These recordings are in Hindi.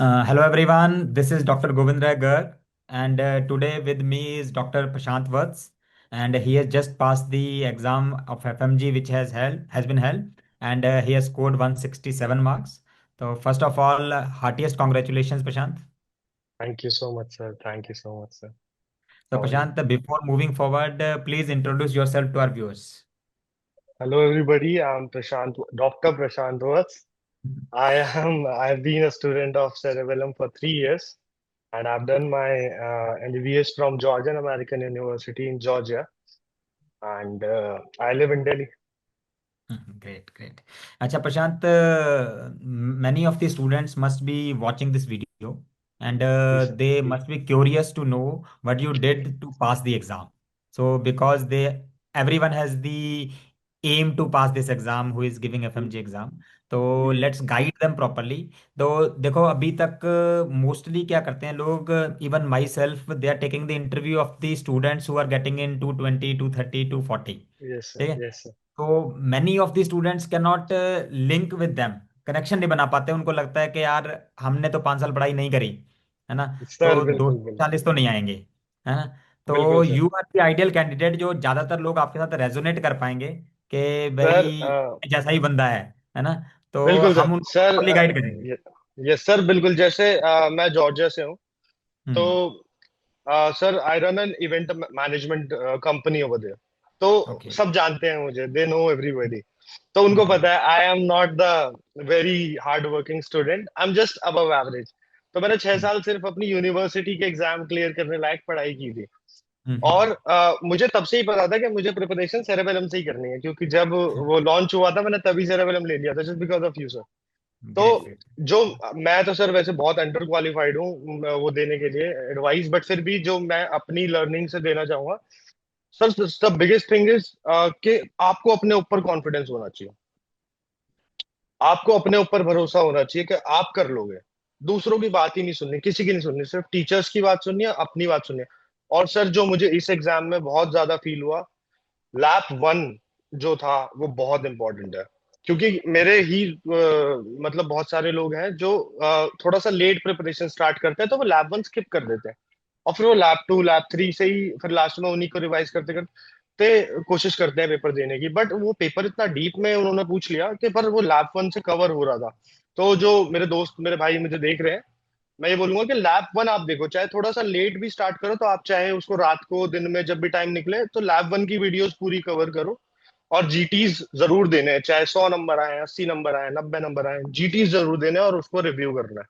Hello everyone, this is Dr. Govindra Garg, and today with me is Dr. Prashant Vats, and he has just passed the exam of FMG which has been held, and he has scored 167 marks. So first of all, heartiest congratulations, Prashant. Thank you so much, sir. Thank you so much, sir. So How are you? Prashant, before moving forward, please introduce yourself to our viewers. Hello, everybody. I'm Prashant, Dr. Prashant Vats. I've been a student of Cerebellum for 3 years, and I've done my MBBS from Georgian American University in Georgia, and I live in Delhi. Great, great. Acha Prashant, many of the students must be watching this video and Yes, sir. they must be curious to know what you did to pass the exam. So because everyone has the aim to pass this exam who is giving FMG exam. तो लेट्स गाइड देम प्रॉपरली। तो देखो अभी तक मोस्टली क्या करते हैं लोग, even myself they are taking the interview of the students who are getting in 220 230 240। Yes, sir. ठीक है। Yes, sir. तो many of the students can not link with them, connection नहीं बना पाते। उनको लगता है कि यार हमने तो 5 साल पढ़ाई नहीं करी, है ना, सर, तो दो बिल्कुल बिल्कुल। 40 तो नहीं आएंगे, है ना। तो बिल्कुल, sir. You are the ideal candidate जो ज्यादातर लोग आपके साथ रेजोनेट कर पाएंगे कि सर, भाई जैसा ही बंदा है ना। तो बिल्कुल, सर। हम उनको सर, प्रॉपरली गाइड करेंगे। यस, सर, बिल्कुल। जैसे मैं जॉर्जिया से हूँ, तो hmm. Sir, I run an event management company over there. तो ओके। सब जानते हैं मुझे, दे नो एवरीबॉडी। तो उनको ओके। पता है I am not the very hard working student, I am just above average. तो मैंने 6 साल सिर्फ अपनी यूनिवर्सिटी के एग्जाम क्लियर करने लायक पढ़ाई की थी। और मुझे तब से ही पता था कि मुझे प्रिपरेशन सेरेबेलम से ही करनी है, क्योंकि जब वो लॉन्च हुआ था मैंने तभी सेरेबेलम ले लिया था, just because of you, sir. तो ग्रेट ग्रेट। जो मैं तो सर वैसे बहुत अंडर क्वालिफाइड हूँ वो देने के लिए एडवाइस, बट फिर भी जो मैं अपनी लर्निंग से देना चाहूंगा, sir, the biggest thing is कि आपको अपने ऊपर कॉन्फिडेंस होना चाहिए। आपको अपने ऊपर भरोसा होना चाहिए कि आप कर लोगे। दूसरों की बात ही नहीं सुननी, किसी की नहीं सुननी, सिर्फ टीचर्स की बात सुननी है, अपनी बात सुननी है। और सर, जो मुझे इस एग्जाम में बहुत ज्यादा फील हुआ, लैप वन जो था वो बहुत इंपॉर्टेंट है। क्योंकि मेरे ही मतलब बहुत सारे लोग हैं जो थोड़ा सा लेट प्रिपरेशन स्टार्ट करते हैं, तो वो लैप वन स्किप कर देते हैं। और फिर वो लैप टू लैप थ्री से ही फिर लास्ट में उन्हीं को रिवाइज करते करते कोशिश करते हैं पेपर देने की। बट वो पेपर इतना डीप में उन्होंने पूछ लिया कि पर वो लैप वन से कवर हो रहा था। तो जो मेरे दोस्त, मेरे भाई मुझे देख रहे हैं, मैं ये बोलूंगा कि लैप वन आप देखो, चाहे थोड़ा सा लेट भी स्टार्ट करो, तो आप चाहे उसको रात को दिन में जब भी टाइम निकले, तो लैप वन की वीडियोस पूरी कवर करो। और जीटीज जरूर देने हैं, चाहे 100 नंबर आए, 80 नंबर आए, 90 नंबर आए, जीटीज जरूर देने हैं और उसको रिव्यू करना है।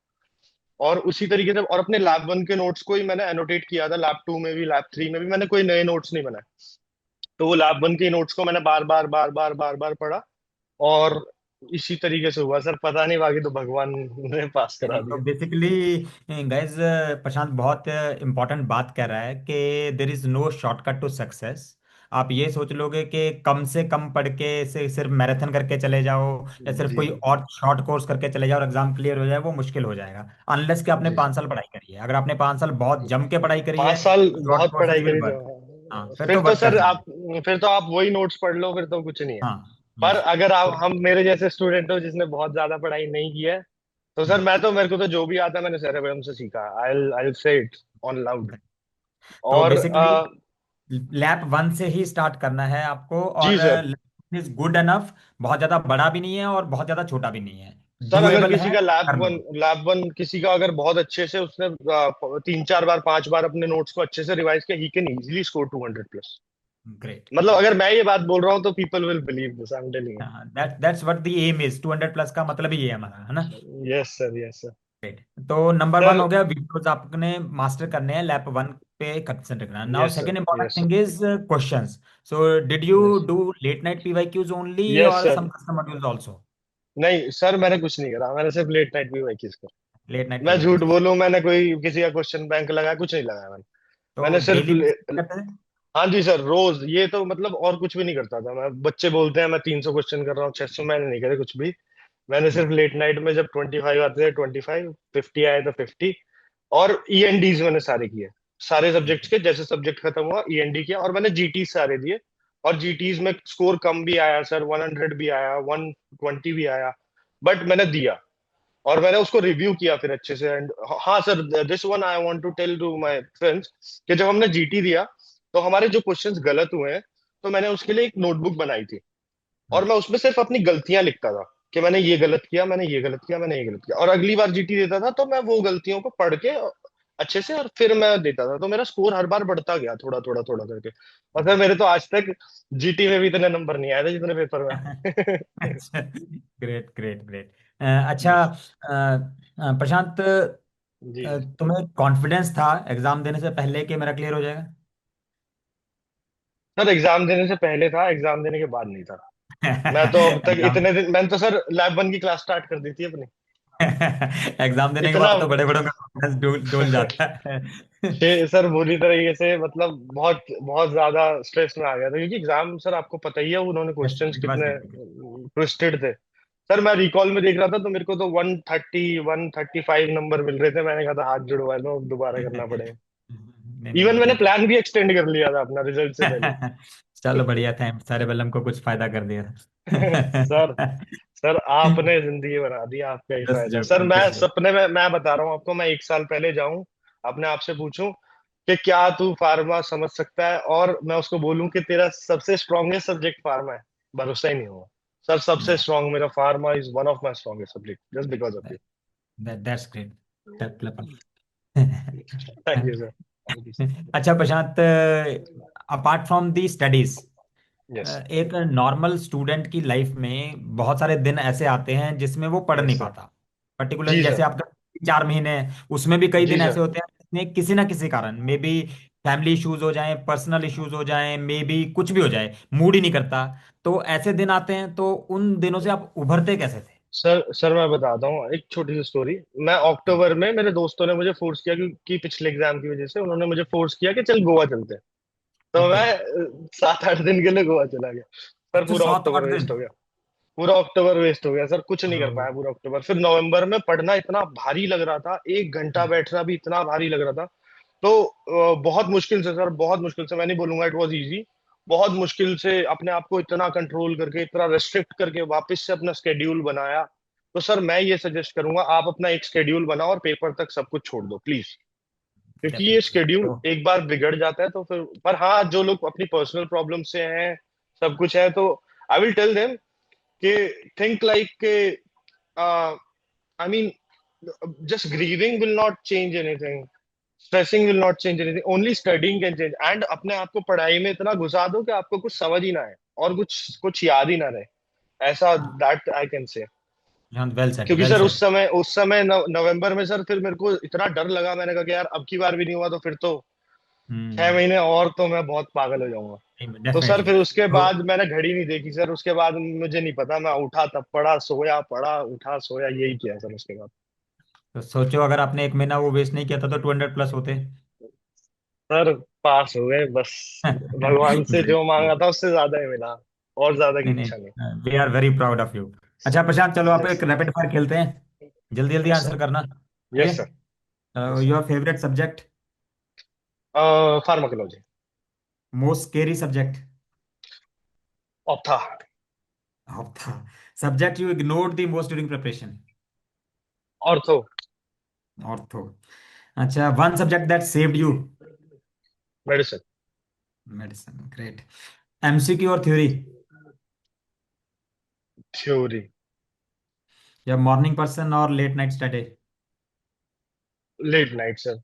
और उसी तरीके से, और अपने लैब वन के नोट्स को ही मैंने एनोटेट किया था, लैब टू में भी लैब थ्री में भी मैंने कोई नए नोट्स नहीं बनाए। तो वो लैब वन के नोट्स को मैंने बार बार बार बार बार बार पढ़ा। और इसी तरीके से हुआ, सर। पता नहीं, बाकी तो भगवान ने पास करा नहीं तो दिया। बेसिकली गाइज, प्रशांत बहुत इंपॉर्टेंट बात कह रहा है कि there is no shortcut to success. आप ये सोच लोगे कि कम से कम पढ़ के से सिर्फ मैराथन करके चले जाओ या सिर्फ जी, कोई और शॉर्ट कोर्स करके चले जाओ और एग्जाम क्लियर हो जाए, वो मुश्किल हो जाएगा। अनलेस कि आपने जी, 5 साल पढ़ाई करी है। अगर आपने 5 साल बहुत जम के पढ़ाई करी है 5 साल तो शॉर्ट बहुत पढ़ाई कोर्सेज विल करी वर्क। हाँ, तो फिर फिर तो तो वर्क कर सर जाएंगे। आप फिर तो आप वही नोट्स पढ़ लो, फिर तो कुछ नहीं है। हाँ। पर यस। अगर आप तो हम मेरे जैसे स्टूडेंट हो जिसने बहुत ज्यादा पढ़ाई नहीं की है, तो सर मेरे को तो जो भी आता है मैंने सेरेब्रम से सीखा। आई से इट ऑन लाउड। तो और बेसिकली लैप वन से ही स्टार्ट करना है आपको, जी, और sir. Lap is good enough. बहुत ज्यादा बड़ा भी नहीं है और बहुत ज्यादा छोटा भी नहीं है। सर, अगर डुएबल किसी है, का कर लो। लैब वन किसी का अगर बहुत अच्छे से उसने 3 4 बार 5 बार अपने नोट्स को अच्छे से रिवाइज किया, he can easily score 200+। Great मतलब ग्रेट। अगर मैं ये बात बोल रहा हूँ तो people will believe this, I am telling that's what the aim is. 200 plus का मतलब ही ये है हमारा, है ना। You. Yes, sir. Yes, sir. Great. तो नंबर वन सर, हो गया, वीडियोस आपने मास्टर करने हैं, लैप वन पे कंसंट्रेट करना। Now yes, sir. Second important yes, thing sir. Is questions. So did you yes, do let night PYQs only yes, और सर। सम कस्टम मॉड्यूल्स आल्सो? नहीं, सर, मैंने कुछ नहीं करा, मैंने सिर्फ लेट नाइट भी वही चीज करा। लेट नाइट मैं झूठ पीवाईक्यूज। बोलूं, मैंने कोई किसी का क्वेश्चन बैंक लगाया, कुछ नहीं लगाया मैंने। तो मैंने सिर्फ डेली बेसिस पे करते थे? हाँ जी, सर, रोज। ये तो मतलब और कुछ भी नहीं करता था मैं। बच्चे बोलते हैं मैं 300 क्वेश्चन कर रहा हूँ, 600, मैंने नहीं करे कुछ भी। मैंने सिर्फ लेट नाइट में जब 25 आते थे 25, 50 आए तो 50। और ईएनडीज मैंने सारे किए, सारे सब्जेक्ट्स के। जैसे सब्जेक्ट खत्म हुआ ईएनडी किया, और मैंने जीटी सारे दिए। और जीटीज में स्कोर कम भी आया सर, 100 भी आया, 120 भी आया। बट मैंने दिया। और मैंने उसको रिव्यू किया फिर अच्छे से। एंड हाँ sir, this one I want to tell to my friends कि जब हमने जीटी दिया तो हमारे जो क्वेश्चंस गलत हुए हैं, तो मैंने उसके लिए एक नोटबुक बनाई थी, और मैं उसमें सिर्फ अपनी गलतियां लिखता था कि मैंने ये गलत किया, मैंने ये गलत किया, मैंने ये गलत किया। और अगली बार जीटी देता था तो मैं वो गलतियों को पढ़ के अच्छे से और फिर मैं देता था, तो मेरा स्कोर हर बार बढ़ता गया थोड़ा थोड़ा थोड़ा करके। और फिर मेरे तो आज तक जीटी में भी इतने नंबर नहीं आए थे जितने पेपर में। अच्छा, ग्रेट ग्रेट ग्रेट। अच्छा, यस प्रशांत, जी। तुम्हें कॉन्फिडेंस था एग्जाम देने से पहले कि मेरा क्लियर हो जाएगा? सर एग्जाम देने से पहले था, एग्जाम देने के बाद नहीं था। मैं तो अब तक एग्जाम इतने दिन, मैंने तो सर लैब वन की क्लास स्टार्ट कर दी थी अपनी। एग्जाम देने के इतना बाद तो बड़े बड़ों का कॉन्फिडेंस डोल डोल जाता है। सर बुरी तरीके से, मतलब बहुत बहुत ज्यादा स्ट्रेस में आ गया था, क्योंकि एग्जाम सर आपको पता ही है उन्होंने क्वेश्चंस इट वाज कितने डिफिकल्ट। ट्विस्टेड थे। सर मैं रिकॉल में देख रहा था तो मेरे को तो 130 135 नंबर मिल रहे थे। मैंने कहा था हाथ जुड़वा लो, अब दोबारा करना पड़ेगा। नहीं नहीं, इवन मैंने ग्रेट। प्लान भी एक्सटेंड कर लिया था अपना रिजल्ट से पहले। चलो बढ़िया था, सारे बल्लम को कुछ फायदा कर दिया। सर सर आपने जिंदगी बना दी, आपका ही जस्ट फायदा। सर जोकिंग, मैं जस्ट जोकिंग। सपने में मैं बता रहा हूँ आपको, मैं 1 साल पहले जाऊं, अपने आप से पूछूं कि क्या तू फार्मा समझ सकता है, और मैं उसको बोलूं कि तेरा सबसे स्ट्रॉन्गेस्ट सब्जेक्ट फार्मा है, भरोसा ही नहीं होगा। सर सबसे स्ट्रांग मेरा pharma is one of my strongest subject just because of you. That's great. Thank you sir, thank you. अच्छा Prashant, apart from the studies, yes एक नॉर्मल स्टूडेंट की लाइफ में बहुत सारे दिन ऐसे आते हैं जिसमें वो पढ़ नहीं यस सर। पाता। पर्टिकुलरली जी जैसे सर। आपका 4 महीने हैं, उसमें भी कई जी दिन सर। ऐसे होते हैं जिसमें किसी ना किसी कारण, मे बी फैमिली इश्यूज हो जाएं, पर्सनल इश्यूज हो जाएं, मे बी कुछ भी हो जाए, मूड ही नहीं करता। तो ऐसे दिन आते हैं, तो उन दिनों से आप उभरते कैसे थे? सर मैं बताता हूँ एक छोटी सी स्टोरी। मैं अक्टूबर में, मेरे दोस्तों ने मुझे फोर्स किया, क्योंकि पिछले एग्जाम की वजह से उन्होंने मुझे फोर्स किया कि चल गोवा चलते हैं। तो ओके। मैं 7 8 दिन के लिए गोवा चला गया। सर अच्छा, पूरा सात अक्टूबर आठ दिन वेस्ट हो गया। पूरा अक्टूबर वेस्ट हो गया सर, कुछ नहीं कर ओ, पाया पूरा अक्टूबर। फिर नवंबर में पढ़ना इतना भारी लग रहा था, 1 घंटा बैठना भी इतना भारी लग रहा था। तो बहुत मुश्किल से सर, बहुत मुश्किल से, मैं नहीं बोलूंगा इट वाज इजी, बहुत मुश्किल से अपने आप को इतना कंट्रोल करके, इतना रेस्ट्रिक्ट करके वापस से अपना स्केड्यूल बनाया। तो सर मैं ये सजेस्ट करूंगा, आप अपना एक स्केड्यूल बनाओ और पेपर तक सब कुछ छोड़ दो प्लीज। क्योंकि ये डेफिनेटली। स्केड्यूल तो एक बार बिगड़ जाता है तो फिर, पर हाँ जो लोग अपनी पर्सनल प्रॉब्लम से हैं, सब कुछ है, तो आई विल टेल देम कि think like, I mean, just grieving will not change anything, stressing will not change anything, only studying can change। and अपने आप को पढ़ाई में इतना घुसा दो कि आपको कुछ समझ ही ना आए और कुछ कुछ याद ही ना रहे, ऐसा, that I can say. Well said, क्योंकि वेल सर सेड। उस समय नवंबर में सर फिर मेरे को इतना डर लगा, मैंने कहा कि यार अब की बार भी नहीं हुआ तो फिर तो 6 महीने और तो मैं बहुत पागल हो जाऊंगा। तो सर डेफिनेटली। फिर उसके तो बाद मैंने घड़ी नहीं देखी सर, उसके बाद मुझे नहीं पता, मैं उठा तब पढ़ा, सोया पढ़ा, उठा सोया, यही किया सर उसके बाद। तो सोचो, अगर आपने एक महीना वो वेस्ट नहीं किया था तो 200 प्लस होते। सर पास हो गए बस, भगवान से ग्रेट। जो मांगा था उससे ज्यादा ही मिला, और ज्यादा की नहीं इच्छा नहीं। नहीं, we are very proud of you. अच्छा प्रशांत, चलो आप यस एक रैपिड फायर खेलते हैं, जल्दी जल्दी यस सर। आंसर करना। ठीक यस सर। है? Yes your favourite subject? Sir, pharmacology. Most scary subject? Ophtha. था। Subject you ignored the most during preparation? Ortho. Ortho. अच्छा, one subject that saved you? Medicine. Medicine, great. MCQ और थ्योरी? थ्योरी। या मॉर्निंग पर्सन और late night study? Late night sir.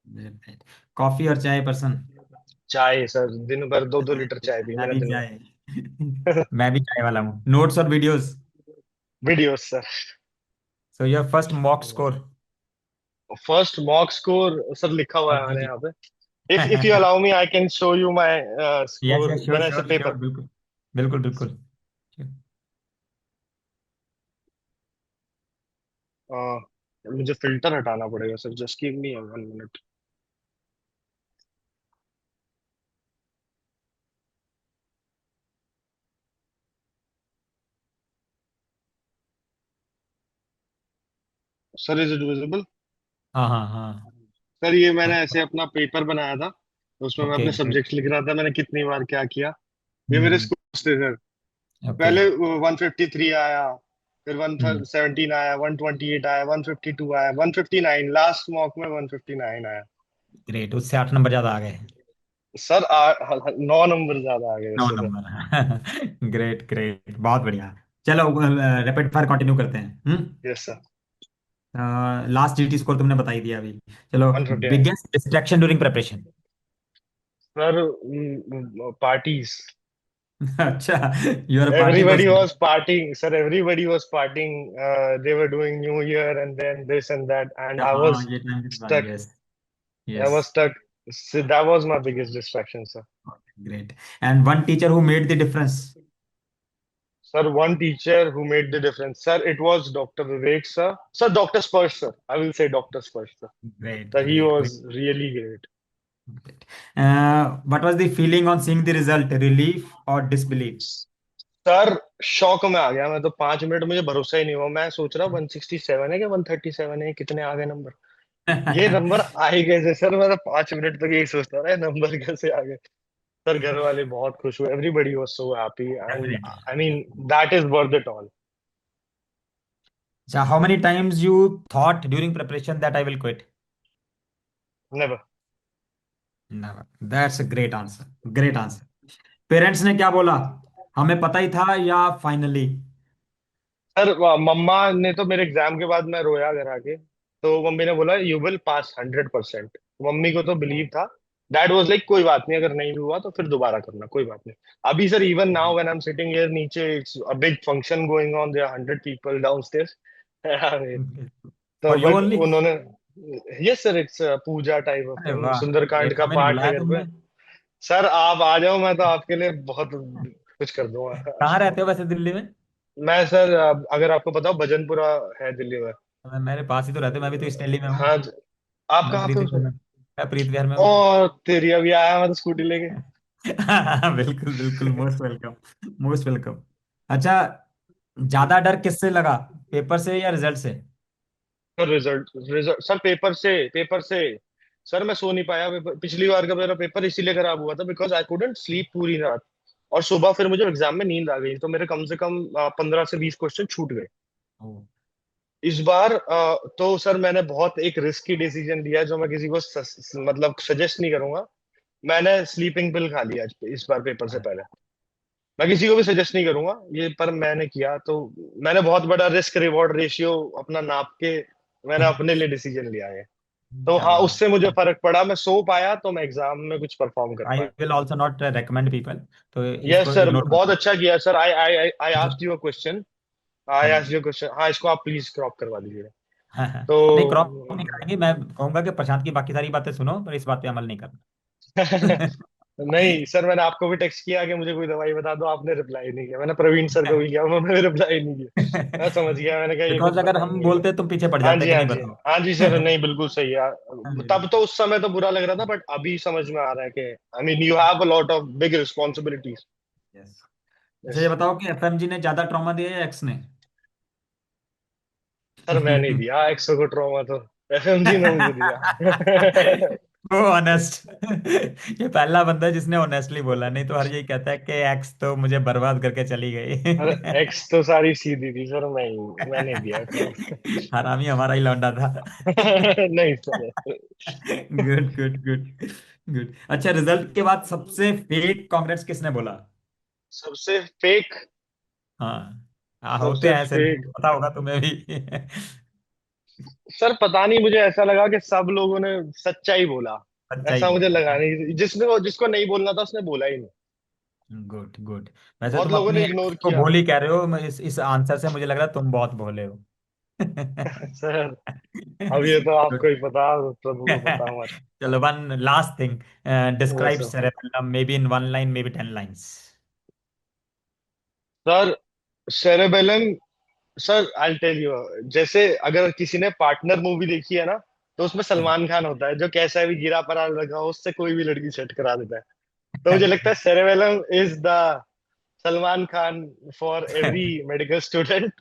Late night. Coffee और चाय पर्सन? चाय सर, दिन भर 2 2 लीटर चाय पी मैं मैंने भी दिन चाय। मैं भी चाय वाला हूँ। नोट्स और वीडियोस? में। Videos sir. So your first mock score? First mock score sir लिखा हुआ है मैंने यहाँ पे। If you allow me I can show you my yes score, yes, sure मैंने ऐसे श्योर श्योर, पेपर। बिल्कुल बिल्कुल बिल्कुल। मुझे फिल्टर हटाना पड़ेगा sir, just give me 1 minute. Sir is it visible? हाँ हाँ हाँ। सर ये मैंने ऐसे अपना पेपर बनाया था, तो उसमें मैं ओके अपने ग्रेट। सब्जेक्ट्स लिख रहा था, मैंने कितनी बार क्या किया। ये मेरे स्कोर्स थे सर। ओके। पहले 153 आया, फिर 117 आया, 128 आया, 152 आया, 159, लास्ट मॉक में 159 आया। ग्रेट, उससे 8 नंबर ज्यादा आ गए। सर 9 नंबर ज्यादा आ गए नौ उससे। नंबर ग्रेट ग्रेट, बहुत बढ़िया। चलो रैपिड फायर कंटिन्यू करते हैं। Yes sir. Last GT score तुमने बता ही दिया अभी। चलो, 159। Biggest distraction during preparation. Sir parties. अच्छा, you are party Everybody person. was partying, sir. Everybody was partying. They were doing New Year and then this and that, and I हाँ, was ये टाइम भी था, stuck. Yes I yes. was stuck. So that was my biggest distraction, sir. Great. And one teacher who made the difference. Sir, one teacher who made the difference. Sir, it was Dr. Vivek, sir. Sir, Dr. Spurge, sir. I will say Dr. Spurge, sir. Great Sir, he great was really great. Great. What was the feeling on seeing the result, relief और डिसबिलीफ? सर शौक में आ गया मैं तो, 5 मिनट मुझे भरोसा ही नहीं हुआ। मैं सोच रहा हूँ 167 है कि 137 है, कितने आ गए नंबर। ये नंबर आ ही कैसे सर, मैं तो 5 मिनट तक यही सोचता रहा नंबर कैसे आ गए। सर घर वाले बहुत खुश हुए, everybody was so happy and definitely. I mean that is worth it all. अच्छा, how many times you thought during preparation that I will quit? Never. Never. That's a great answer, great answer. Parents ने क्या बोला, हमें पता ही था या फाइनली? सर मम्मा ने तो मेरे एग्जाम के बाद मैं रोया घर आके, तो मम्मी ने बोला यू विल पास 100%। मम्मी को तो बिलीव था। डैड वाज लाइक कोई बात नहीं, अगर नहीं भी हुआ तो फिर दोबारा करना, कोई बात नहीं। अभी sir even now when I am sitting here नीचे, it's a big function going on, there are 100 people downstairs. तो फॉर यू बट ओनली? उन्होंने, yes sir, it's puja type of अरे थिंग, वाह, सुंदरकांड ग्रेट, का हमें नहीं पाठ है बुलाया घर पे। तुमने। सर आप आ जाओ, मैं तो आपके लिए बहुत कुछ कर दूंगा। कहाँ रहते हो वैसे दिल्ली में? मैं सर अगर आपको पता हो, भजनपुरा है दिल्ली में। मेरे पास ही तो रहते हो, मैं भी तो इस दिल्ली में हूँ। हाँ आप मैं कहाँ पे प्रीति हो विहार सर? में, मैं प्रीति विहार में हूँ। और तेरी अभी आया मैं तो स्कूटी लेके। बिल्कुल बिल्कुल, मोस्ट वेलकम, मोस्ट वेलकम। अच्छा, ज्यादा डर किससे लगा, पेपर से या रिजल्ट से? Sir result, result sir, paper से। सर मैं सो नहीं पाया पिछली बार का मेरा पेपर इसीलिए खराब हुआ था बिकॉज आई कुडंट स्लीप पूरी रात। और सुबह फिर मुझे एग्जाम में नींद आ गई, तो मेरे कम से कम 15 से 20 क्वेश्चन छूट गए। ओ, इस बार तो सर मैंने बहुत एक रिस्की डिसीजन लिया जो मैं किसी को मतलब सजेस्ट नहीं करूंगा। मैंने स्लीपिंग पिल खा लिया इस बार पेपर से पहले। मैं किसी को भी सजेस्ट नहीं करूंगा ये, पर मैंने किया तो मैंने बहुत बड़ा रिस्क रिवॉर्ड रेशियो अपना नाप के मैंने अपने लिए डिसीजन लिया है। तो क्या हाँ, बात उससे मुझे है। फर्क पड़ा, मैं सो पाया तो मैं एग्जाम में कुछ परफॉर्म कर आई पाया। Will also not recommend people, तो यस इसको सर, इग्नोर बहुत करो। अच्छा किया सर। आई आई आई अच्छा। Asked you a question. I asked हाँ यू क्वेश्चन, हाँ इसको आप प्लीज क्रॉप करवा दीजिएगा। हाँ हाँ। तो नहीं, क्रॉप नहीं कराएंगे, मैं कहूंगा कि प्रशांत की बाकी सारी बातें सुनो, पर इस बात पे अमल नहीं करना। नहीं सर, मैंने आपको भी टेक्स्ट किया कि मुझे कोई दवाई बता दो, आपने रिप्लाई नहीं किया। मैंने प्रवीण सर को भी किया, उन्होंने रिप्लाई नहीं किया। मैं समझ गया, मैंने कहा ये कुछ बिकॉज अगर हम बताएंगे। बोलते तुम पीछे पड़ हाँ जाते जी, कि हाँ नहीं जी, बताओ। हाँ जी सर, नहीं बिल्कुल सही है। हाँ जी। तब तो उस समय तो बुरा लग रहा था, बट अभी समझ में आ रहा है कि I mean you have a lot of big responsibilities. Yes. अच्छा, यस। ये बताओ कि एफएमजी ने ज्यादा ट्रॉमा दिया या एक्स ने? सर मैं नहीं दिया एक्सो को ट्रॉमा, तो एफएमजी ने मुझे दिया। वो ऑनेस्ट। ये पहला बंदा है जिसने ऑनेस्टली बोला, नहीं तो हर यही कहता है कि एक्स तो मुझे बर्बाद करके चली अरे गई। एक्स तो सारी सीधी थी सर, मैं नहीं दिया ट्रॉमा। हरामी हमारा ही लौंडा था। नहीं sir. Good good good good. अच्छा, रिजल्ट के बाद सबसे फेक कांग्रेस किसने बोला? सबसे फेक। हाँ, होते सबसे हैं ऐसे फेक। लोग, पता होगा तुम्हें भी। सर पता नहीं, मुझे ऐसा लगा कि सब लोगों ने सच्चाई बोला। सच्चाई ऐसा मुझे बोला। लगा नहीं, जिसको नहीं बोलना था उसने बोला ही नहीं। Good good. वैसे बहुत तुम लोगों अपनी ने एक्स इग्नोर को किया। भोली कह रहे हो, इस आंसर से मुझे लग रहा है तुम बहुत भोले हो। सर अब ये तो आपको Good. ही पता, प्रभु को पता हमारे। चलो, one last thing, yes describe sir. cerebellum, maybe in 1 line, maybe 10 lines. Sir cerebellum, sir I tell you, जैसे अगर किसी ने पार्टनर मूवी देखी है ना, तो उसमें सलमान खान होता है जो कैसा भी गिरा पड़ा लगा हो उससे कोई भी लड़की सेट करा देता है। तो मुझे लगता है cerebellum is the Salman Khan for every medical student,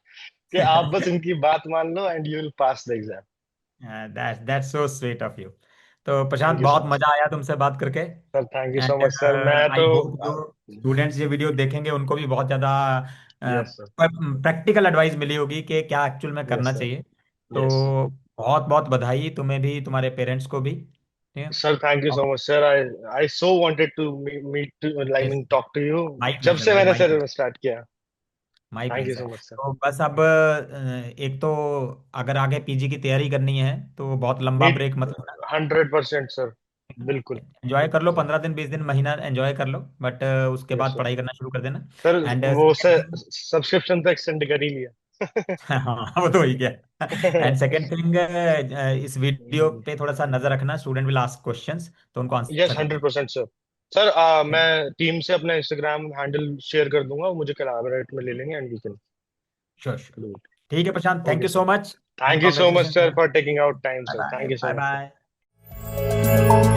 कि आप बस इनकी बात मान लो and you will pass the exam. That's so sweet of you. तो थैंक प्रशांत, यू सो बहुत मच मजा आया तुमसे बात करके। Sir, thank you so and much sir. मैं आई तो होप जो स्टूडेंट्स ये वीडियो देखेंगे उनको भी बहुत ज़्यादा यस सर। प्रैक्टिकल एडवाइस मिली होगी कि क्या एक्चुअल में यस करना सर। चाहिए। Yes sir. तो बहुत बहुत बधाई तुम्हें भी, तुम्हारे पेरेंट्स को भी, ठीक है। सर थैंक यू सो और much sir. I so wanted to meet, I mean talk to you, my जब प्लेजर से भाई, मैंने माई सर प्लेजर। स्टार्ट किया। My thank you pleasure. So much sir. तो बस अब एक तो अगर आगे पीजी की तैयारी करनी है तो बहुत लंबा नीट ब्रेक मत लेना। 100% सर। बिल्कुल। एंजॉय कर लो, 15 दिन 20 दिन महीना एंजॉय कर लो, बट उसके यस बाद सर। पढ़ाई करना शुरू कर देना। सर एंड वो सेकेंड थिंग, सब्सक्रिप्शन तो एक्सटेंड कर ही लिया। हाँ वो तो हो ही गया। एंड सेकेंड थिंग, इस वीडियो पे थोड़ा सा नजर रखना, स्टूडेंट विल आस्क क्वेश्चंस तो उनको यस आंसर करना। 100% सर। सर मैं टीम से अपना इंस्टाग्राम हैंडल शेयर कर दूंगा, वो मुझे कोलैबोरेट में ले लेंगे and we can sure sure. Do it. ठीक है Prashant, thank okay you sir. So much and thank you so much congratulation. Sir for taking out time bye sir. Thank bye you so bye much sir. Bye.